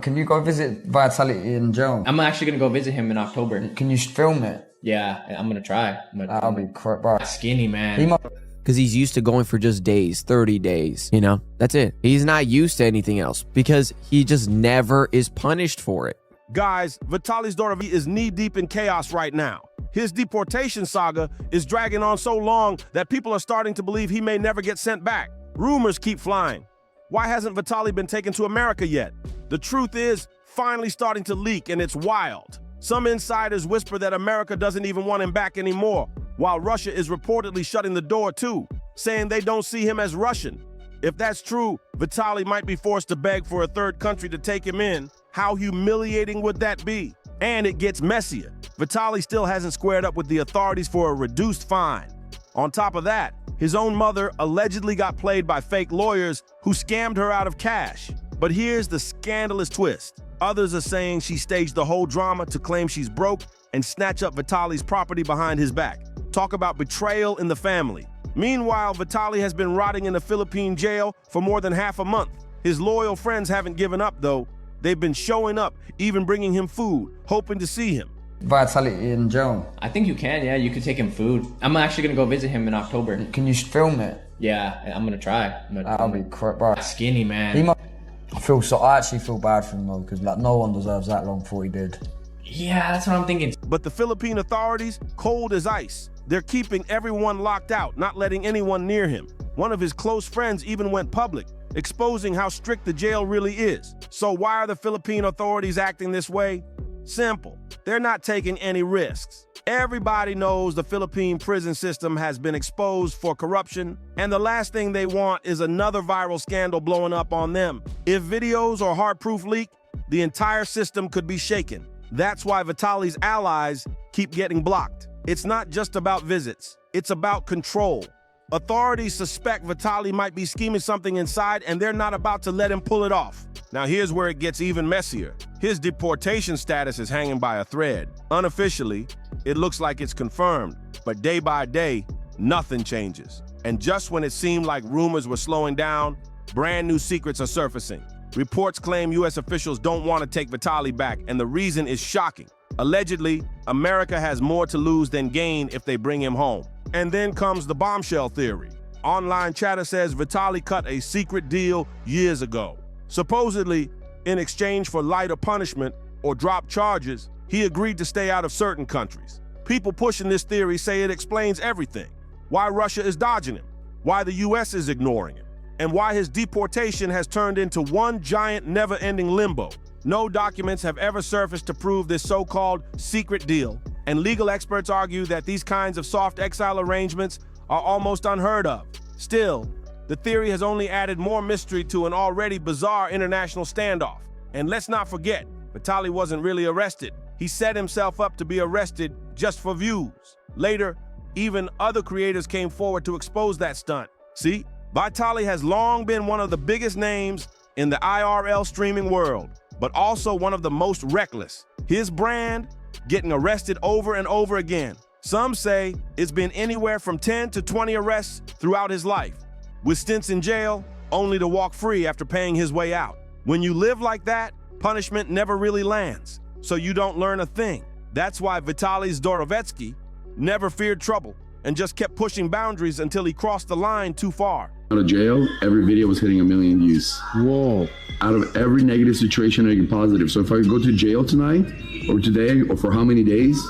Can you go visit Vitality in jail? I'm actually gonna go visit him in October. Can you film it? Yeah, I'm gonna try. That'll be correct, bro. Skinny, man. Because he's used to going for just days, 30 days, you know? That's it. He's not used to anything else because he just never is punished for it. Guys, Vitaly's daughter is knee-deep in chaos right now. His deportation saga is dragging on so long that people are starting to believe he may never get sent back. Rumors keep flying. Why hasn't Vitaly been taken to America yet? The truth is finally starting to leak, and it's wild. Some insiders whisper that America doesn't even want him back anymore, while Russia is reportedly shutting the door too, saying they don't see him as Russian. If that's true, Vitaly might be forced to beg for a third country to take him in. How humiliating would that be? And it gets messier. Vitaly still hasn't squared up with the authorities for a reduced fine. On top of that, his own mother allegedly got played by fake lawyers who scammed her out of cash. But here's the scandalous twist. Others are saying she staged the whole drama to claim she's broke and snatch up Vitaly's property behind his back. Talk about betrayal in the family. Meanwhile, Vitaly has been rotting in a Philippine jail for more than half a month. His loyal friends haven't given up, though. They've been showing up, even bringing him food, hoping to see him. Vitality in jail. I think you can, yeah. You could take him food. I'm actually gonna go visit him in October. Can you film it? Yeah, I'm gonna try. That'll be correct, bro. Skinny, man. I actually feel bad for him though, because like no one deserves that long for what he did. Yeah, that's what I'm thinking. But the Philippine authorities, cold as ice. They're keeping everyone locked out, not letting anyone near him. One of his close friends even went public, exposing how strict the jail really is. So why are the Philippine authorities acting this way? Simple. They're not taking any risks. Everybody knows the Philippine prison system has been exposed for corruption, and the last thing they want is another viral scandal blowing up on them. If videos or hard proof leak, the entire system could be shaken. That's why Vitaly's allies keep getting blocked. It's not just about visits, it's about control. Authorities suspect Vitaly might be scheming something inside, and they're not about to let him pull it off. Now here's where it gets even messier. His deportation status is hanging by a thread. Unofficially, it looks like it's confirmed, but day by day, nothing changes. And just when it seemed like rumors were slowing down, brand new secrets are surfacing. Reports claim U.S. officials don't want to take Vitaly back, and the reason is shocking. Allegedly, America has more to lose than gain if they bring him home. And then comes the bombshell theory. Online chatter says Vitaly cut a secret deal years ago. Supposedly, in exchange for lighter punishment or dropped charges, he agreed to stay out of certain countries. People pushing this theory say it explains everything. Why Russia is dodging him, why the U.S. is ignoring him, and why his deportation has turned into one giant never-ending limbo. No documents have ever surfaced to prove this so-called secret deal, and legal experts argue that these kinds of soft exile arrangements are almost unheard of. Still, the theory has only added more mystery to an already bizarre international standoff. And let's not forget, Vitaly wasn't really arrested. He set himself up to be arrested just for views. Later, even other creators came forward to expose that stunt. See, Vitaly has long been one of the biggest names in the IRL streaming world, but also one of the most reckless. His brand getting arrested over and over again. Some say it's been anywhere from 10 to 20 arrests throughout his life, with stints in jail only to walk free after paying his way out. When you live like that, punishment never really lands, so you don't learn a thing. That's why Vitaly Zdorovetsky never feared trouble and just kept pushing boundaries until he crossed the line too far. Out of jail, every video was hitting 1 million views. Whoa. Out of every negative situation, I get positive. So if I go to jail tonight, or today, or for how many days?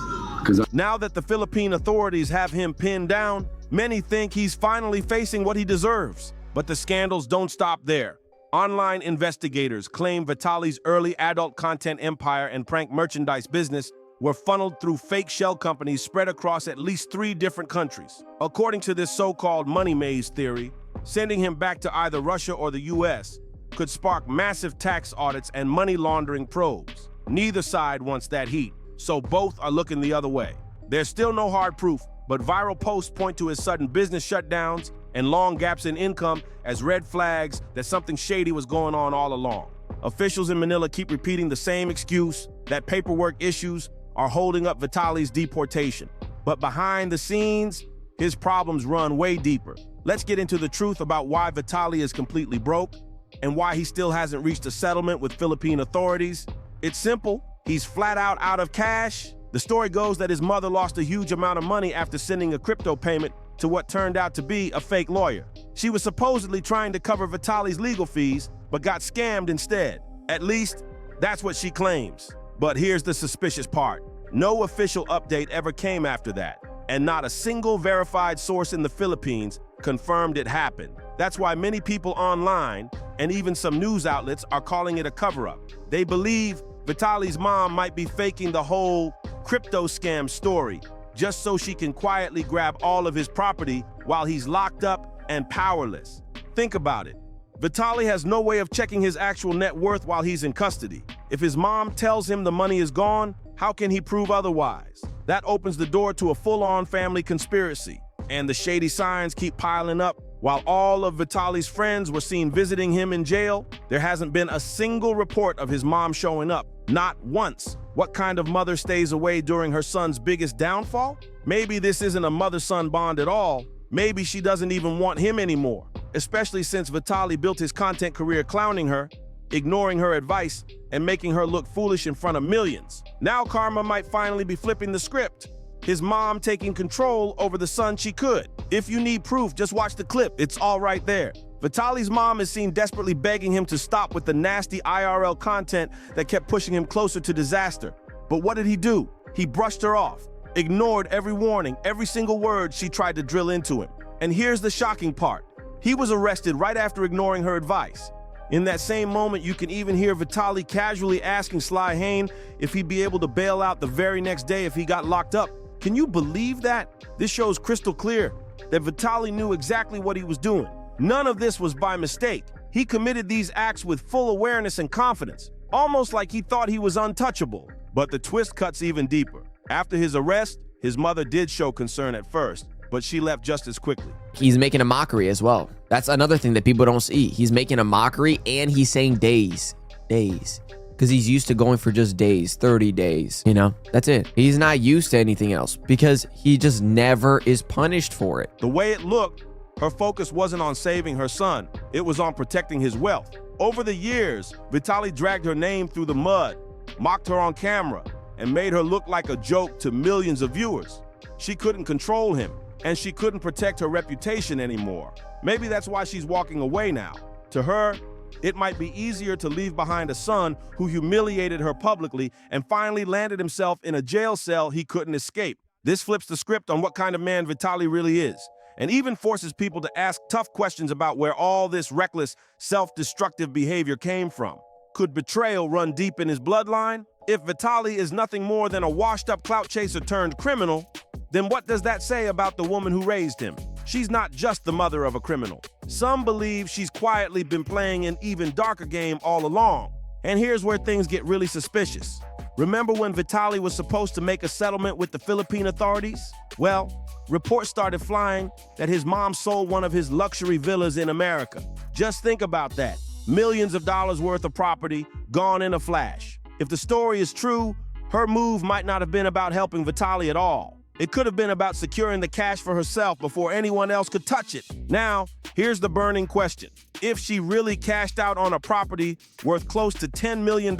Now that the Philippine authorities have him pinned down, many think he's finally facing what he deserves. But the scandals don't stop there. Online investigators claim Vitaly's early adult content empire and prank merchandise business were funneled through fake shell companies spread across at least 3 different countries. According to this so-called money maze theory, sending him back to either Russia or the U.S. could spark massive tax audits and money laundering probes. Neither side wants that heat, so both are looking the other way. There's still no hard proof, but viral posts point to his sudden business shutdowns and long gaps in income as red flags that something shady was going on all along. Officials in Manila keep repeating the same excuse, that paperwork issues are holding up Vitaly's deportation. But behind the scenes, his problems run way deeper. Let's get into the truth about why Vitaly is completely broke and why he still hasn't reached a settlement with Philippine authorities? It's simple. He's flat out of cash. The story goes that his mother lost a huge amount of money after sending a crypto payment to what turned out to be a fake lawyer. She was supposedly trying to cover Vitali's legal fees, but got scammed instead. At least, that's what she claims. But here's the suspicious part. No official update ever came after that, and not a single verified source in the Philippines confirmed it happened. That's why many people online, and even some news outlets, are calling it a cover-up. They believe Vitali's mom might be faking the whole crypto scam story, just so she can quietly grab all of his property while he's locked up and powerless. Think about it. Vitali has no way of checking his actual net worth while he's in custody. If his mom tells him the money is gone, how can he prove otherwise? That opens the door to a full-on family conspiracy. And the shady signs keep piling up. While all of Vitali's friends were seen visiting him in jail, there hasn't been a single report of his mom showing up. Not once. What kind of mother stays away during her son's biggest downfall? Maybe this isn't a mother-son bond at all. Maybe she doesn't even want him anymore, especially since Vitali built his content career clowning her, ignoring her advice, and making her look foolish in front of millions. Now karma might finally be flipping the script. His mom taking control over the son she could. If you need proof, just watch the clip. It's all right there. Vitali's mom is seen desperately begging him to stop with the nasty IRL content that kept pushing him closer to disaster. But what did he do? He brushed her off, ignored every warning, every single word she tried to drill into him. And here's the shocking part. He was arrested right after ignoring her advice. In that same moment, you can even hear Vitali casually asking Sly Hain if he'd be able to bail out the very next day if he got locked up. Can you believe that? This shows crystal clear that Vitali knew exactly what he was doing. None of this was by mistake. He committed these acts with full awareness and confidence, almost like he thought he was untouchable. But the twist cuts even deeper. After his arrest, his mother did show concern at first, but she left just as quickly. He's making a mockery as well. That's another thing that people don't see. He's making a mockery, and he's saying days. Because he's used to going for just days, 30 days, you know? That's it. He's not used to anything else because he just never is punished for it. The way it looked, her focus wasn't on saving her son. It was on protecting his wealth. Over the years, Vitali dragged her name through the mud, mocked her on camera, and made her look like a joke to millions of viewers. She couldn't control him, and she couldn't protect her reputation anymore. Maybe that's why she's walking away now. To her, it might be easier to leave behind a son who humiliated her publicly and finally landed himself in a jail cell he couldn't escape. This flips the script on what kind of man Vitali really is, and even forces people to ask tough questions about where all this reckless, self-destructive behavior came from. Could betrayal run deep in his bloodline? If Vitali is nothing more than a washed-up clout chaser turned criminal, then what does that say about the woman who raised him? She's not just the mother of a criminal. Some believe she's quietly been playing an even darker game all along. And here's where things get really suspicious. Remember when Vitali was supposed to make a settlement with the Philippine authorities? Well, reports started flying that his mom sold one of his luxury villas in America. Just think about that. Millions of dollars worth of property gone in a flash. If the story is true, her move might not have been about helping Vitali at all. It could have been about securing the cash for herself before anyone else could touch it. Now, here's the burning question. If she really cashed out on a property worth close to $10 million,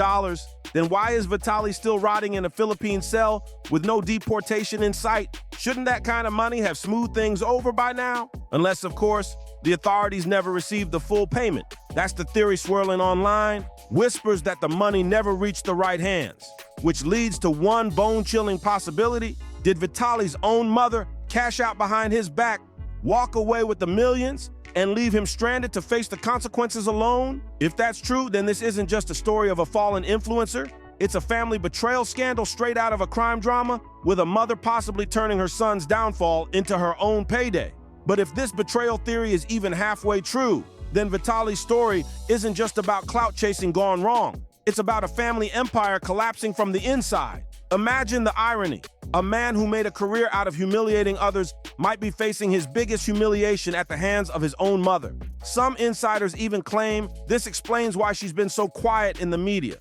then why is Vitali still rotting in a Philippine cell with no deportation in sight? Shouldn't that kind of money have smoothed things over by now? Unless, of course, the authorities never received the full payment. That's the theory swirling online. Whispers that the money never reached the right hands, which leads to one bone-chilling possibility. Did Vitali's own mother cash out behind his back, walk away with the millions, and leave him stranded to face the consequences alone? If that's true, then this isn't just a story of a fallen influencer. It's a family betrayal scandal straight out of a crime drama, with a mother possibly turning her son's downfall into her own payday. But if this betrayal theory is even halfway true, then Vitali's story isn't just about clout chasing gone wrong. It's about a family empire collapsing from the inside. Imagine the irony. A man who made a career out of humiliating others might be facing his biggest humiliation at the hands of his own mother. Some insiders even claim this explains why she's been so quiet in the media,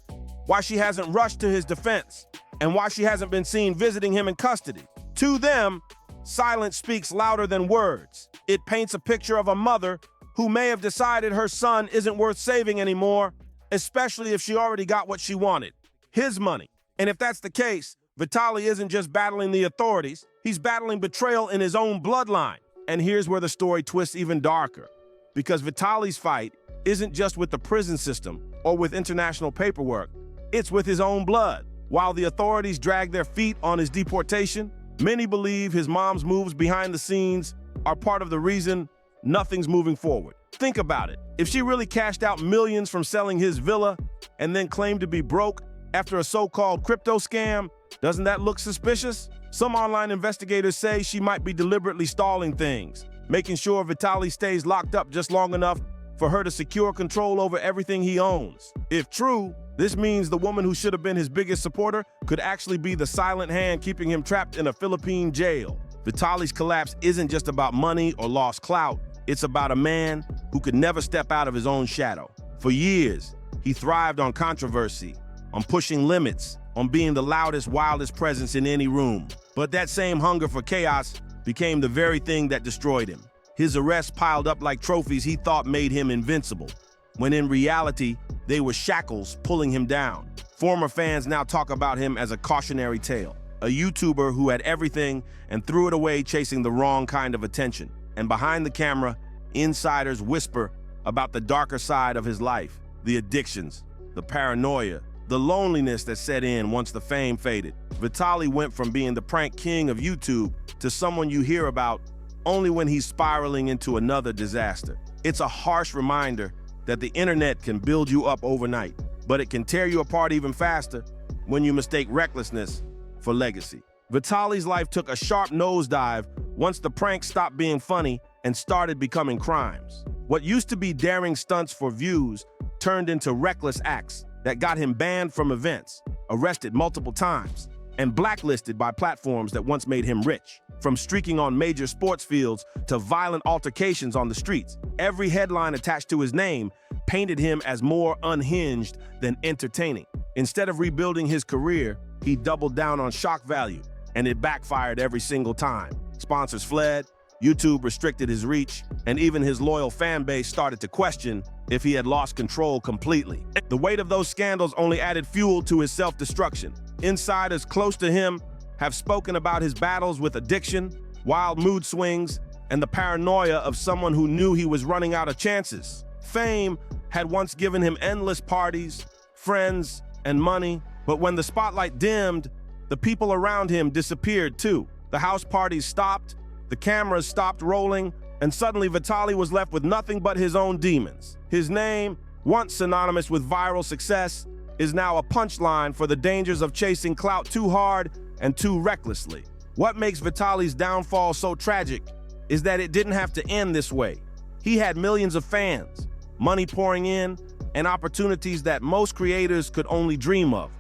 why she hasn't rushed to his defense, and why she hasn't been seen visiting him in custody. To them, silence speaks louder than words. It paints a picture of a mother who may have decided her son isn't worth saving anymore, especially if she already got what she wanted, his money. And if that's the case, Vitali isn't just battling the authorities, he's battling betrayal in his own bloodline. And here's where the story twists even darker. Because Vitali's fight isn't just with the prison system or with international paperwork, it's with his own blood. While the authorities drag their feet on his deportation, many believe his mom's moves behind the scenes are part of the reason nothing's moving forward. Think about it. If she really cashed out millions from selling his villa and then claimed to be broke after a so-called crypto scam, doesn't that look suspicious? Some online investigators say she might be deliberately stalling things, making sure Vitali stays locked up just long enough for her to secure control over everything he owns. If true, this means the woman who should have been his biggest supporter could actually be the silent hand keeping him trapped in a Philippine jail. Vitali's collapse isn't just about money or lost clout. It's about a man who could never step out of his own shadow. For years, he thrived on controversy, on pushing limits, on being the loudest, wildest presence in any room. But that same hunger for chaos became the very thing that destroyed him. His arrests piled up like trophies he thought made him invincible, when in reality, they were shackles pulling him down. Former fans now talk about him as a cautionary tale, a YouTuber who had everything and threw it away chasing the wrong kind of attention. And behind the camera, insiders whisper about the darker side of his life, the addictions, the paranoia, the loneliness that set in once the fame faded. Vitali went from being the prank king of YouTube to someone you hear about only when he's spiraling into another disaster. It's a harsh reminder that the internet can build you up overnight, but it can tear you apart even faster when you mistake recklessness for legacy. Vitali's life took a sharp nosedive once the pranks stopped being funny and started becoming crimes. What used to be daring stunts for views turned into reckless acts that got him banned from events, arrested multiple times, and blacklisted by platforms that once made him rich. From streaking on major sports fields to violent altercations on the streets, every headline attached to his name painted him as more unhinged than entertaining. Instead of rebuilding his career, he doubled down on shock value, and it backfired every single time. Sponsors fled, YouTube restricted his reach, and even his loyal fan base started to question if he had lost control completely. The weight of those scandals only added fuel to his self-destruction. Insiders close to him have spoken about his battles with addiction, wild mood swings, and the paranoia of someone who knew he was running out of chances. Fame had once given him endless parties, friends, and money, but when the spotlight dimmed, the people around him disappeared too. The house parties stopped, the cameras stopped rolling, and suddenly Vitali was left with nothing but his own demons. His name, once synonymous with viral success, is now a punchline for the dangers of chasing clout too hard and too recklessly. What makes Vitali's downfall so tragic is that it didn't have to end this way. He had millions of fans, money pouring in, and opportunities that most creators could only dream of.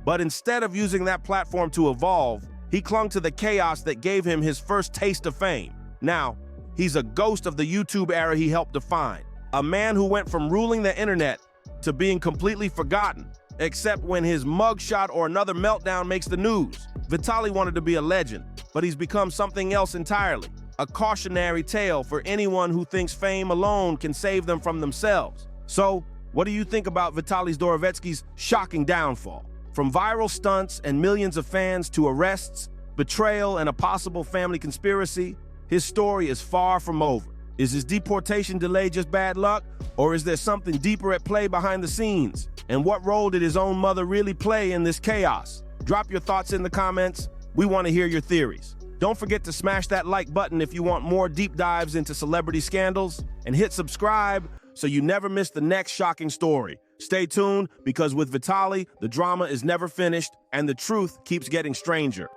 But instead of using that platform to evolve, he clung to the chaos that gave him his first taste of fame. Now, he's a ghost of the YouTube era he helped define. A man who went from ruling the internet to being completely forgotten, except when his mugshot or another meltdown makes the news. Vitali wanted to be a legend, but he's become something else entirely. A cautionary tale for anyone who thinks fame alone can save them from themselves. So, what do you think about Vitaly Zdorovetski's shocking downfall? From viral stunts and millions of fans to arrests, betrayal, and a possible family conspiracy, his story is far from over. Is his deportation delay just bad luck, or is there something deeper at play behind the scenes? And what role did his own mother really play in this chaos? Drop your thoughts in the comments. We want to hear your theories. Don't forget to smash that like button if you want more deep dives into celebrity scandals, and hit subscribe so you never miss the next shocking story. Stay tuned, because with Vitali, the drama is never finished and the truth keeps getting stranger.